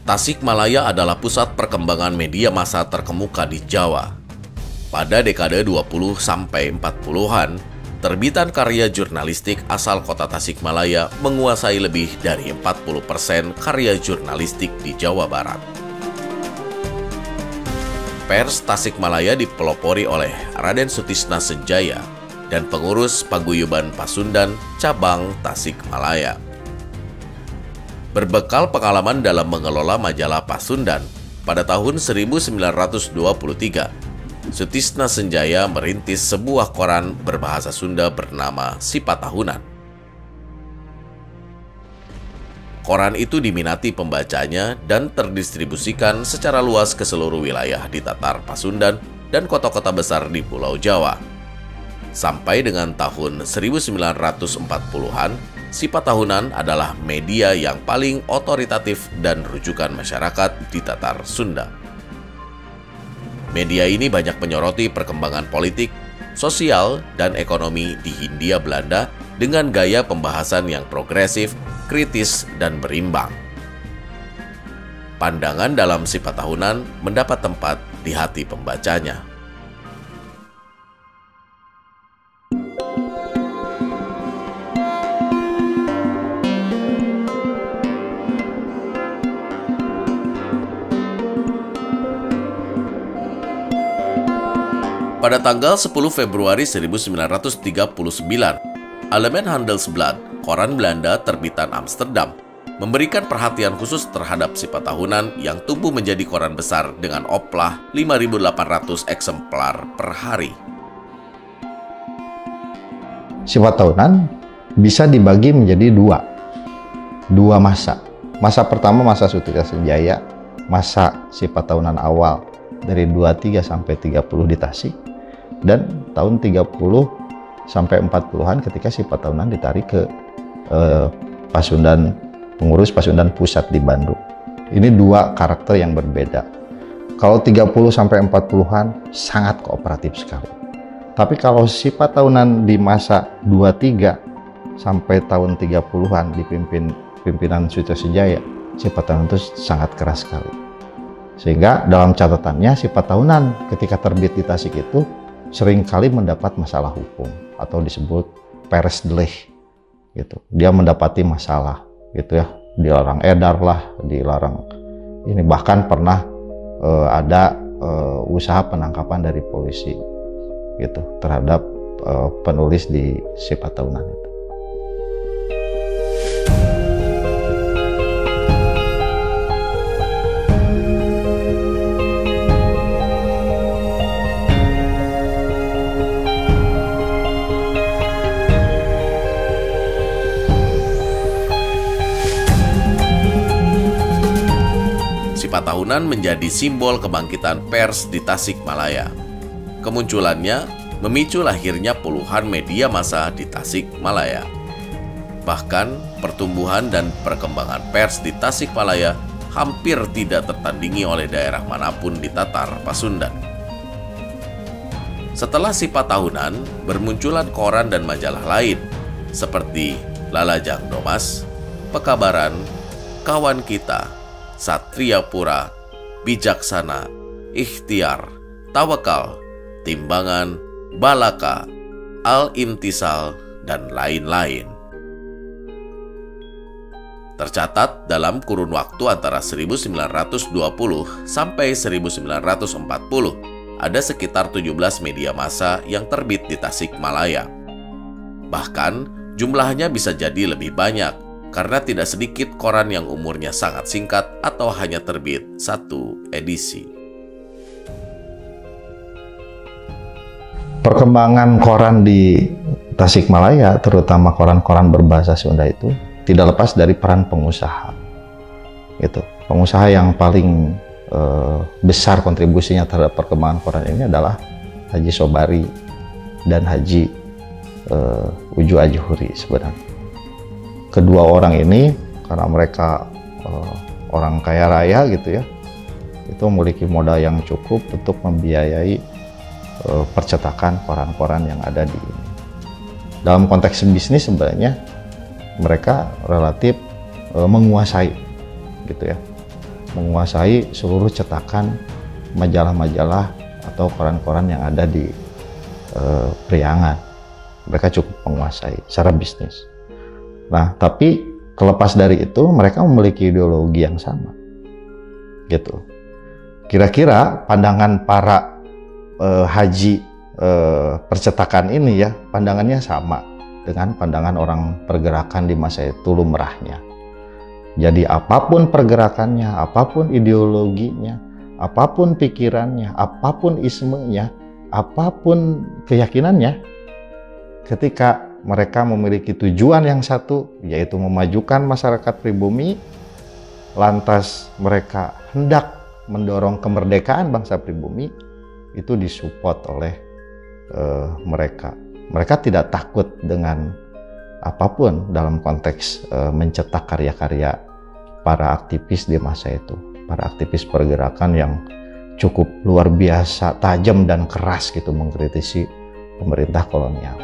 Tasikmalaya adalah pusat perkembangan media massa terkemuka di Jawa. Pada dekade 20 sampai 40-an, terbitan karya jurnalistik asal kota Tasikmalaya menguasai lebih dari 40% karya jurnalistik di Jawa Barat. Pers Tasikmalaya dipelopori oleh Raden Sutisna Senjaya dan pengurus Paguyuban Pasundan Cabang Tasikmalaya. Berbekal pengalaman dalam mengelola majalah Pasundan, pada tahun 1923, Sutisna Senjaya merintis sebuah koran berbahasa Sunda bernama Sipa Tahunan. Koran itu diminati pembacanya dan terdistribusikan secara luas ke seluruh wilayah di Tatar Pasundan dan kota-kota besar di Pulau Jawa. Sampai dengan tahun 1940-an, Sipa Tahunan adalah media yang paling otoritatif dan rujukan masyarakat di Tatar Sunda. Media ini banyak menyoroti perkembangan politik, sosial, dan ekonomi di Hindia Belanda dengan gaya pembahasan yang progresif, kritis, dan berimbang. Pandangan dalam Sipa Tahunan mendapat tempat di hati pembacanya. Pada tanggal 10 Februari 1939, Alleman Handelsblad, koran Belanda terbitan Amsterdam, memberikan perhatian khusus terhadap Sipa Tahunan yang tumbuh menjadi koran besar dengan oplah 5.800 eksemplar per hari. Sipa Tahunan bisa dibagi menjadi dua masa. Masa pertama masa Sutisna Senjaya, masa Sipa Tahunan awal dari 23 sampai 30 di Tasik. Dan tahun 30 sampai 40-an ketika Sipa Tahunan ditarik ke Pasundan, pengurus Pasundan Pusat di Bandung. Ini dua karakter yang berbeda. Kalau 30 sampai 40-an sangat kooperatif sekali. Tapi kalau Sipa Tahunan di masa 23 sampai tahun 30-an dipimpin pimpinan Sutisna Senjaya, Sipa Tahunan itu sangat keras sekali. Sehingga dalam catatannya Sipa Tahunan ketika terbit di Tasik itu seringkali mendapat masalah hukum atau disebut peresdeleh gitu. Dia mendapati masalah gitu ya, dilarang edar lah, dilarang ini, bahkan pernah ada usaha penangkapan dari polisi gitu terhadap penulis di Sipa Tahunan itu. Sipa Tahunan menjadi simbol kebangkitan pers di Tasikmalaya. Kemunculannya memicu lahirnya puluhan media massa di Tasikmalaya. Bahkan, pertumbuhan dan perkembangan pers di Tasikmalaya hampir tidak tertandingi oleh daerah manapun di Tatar Pasundan. Setelah Sipa Tahunan, bermunculan koran dan majalah lain seperti Lalajang Domas, Pekabaran, Kawan Kita, Satria Pura, Bijaksana, Ikhtiar, Tawakal, Timbangan, Balaka, Al-Imtisal, dan lain-lain. Tercatat dalam kurun waktu antara 1920 sampai 1940, ada sekitar 17 media massa yang terbit di Tasikmalaya. Bahkan, jumlahnya bisa jadi lebih banyak, karena tidak sedikit koran yang umurnya sangat singkat atau hanya terbit satu edisi. Perkembangan koran di Tasikmalaya, terutama koran-koran berbahasa Sunda itu, tidak lepas dari peran pengusaha. Gitu. Pengusaha yang paling besar kontribusinya terhadap perkembangan koran ini adalah Haji Sobari dan Haji Uju Ajuhuri sebenarnya. Kedua orang ini karena mereka orang kaya raya gitu ya, itu memiliki modal yang cukup untuk membiayai percetakan koran-koran yang ada di ini. Dalam konteks bisnis sebenarnya mereka relatif menguasai gitu ya. menguasai seluruh cetakan majalah-majalah atau koran-koran yang ada di Priangan. Mereka cukup menguasai secara bisnis. Nah, tapi terlepas dari itu, mereka memiliki ideologi yang sama. Gitu. Kira-kira pandangan para haji percetakan ini ya, pandangannya sama dengan pandangan orang pergerakan di masa itu lumrahnya. Jadi apapun pergerakannya, apapun ideologinya, apapun pikirannya, apapun ismenya, apapun keyakinannya, ketika mereka memiliki tujuan yang satu, yaitu memajukan masyarakat pribumi, lantas mereka hendak mendorong kemerdekaan bangsa pribumi, itu disupport oleh mereka. Mereka tidak takut dengan apapun dalam konteks mencetak karya-karya para aktivis di masa itu, para aktivis pergerakan yang cukup luar biasa tajam dan keras gitu mengkritisi pemerintah kolonial.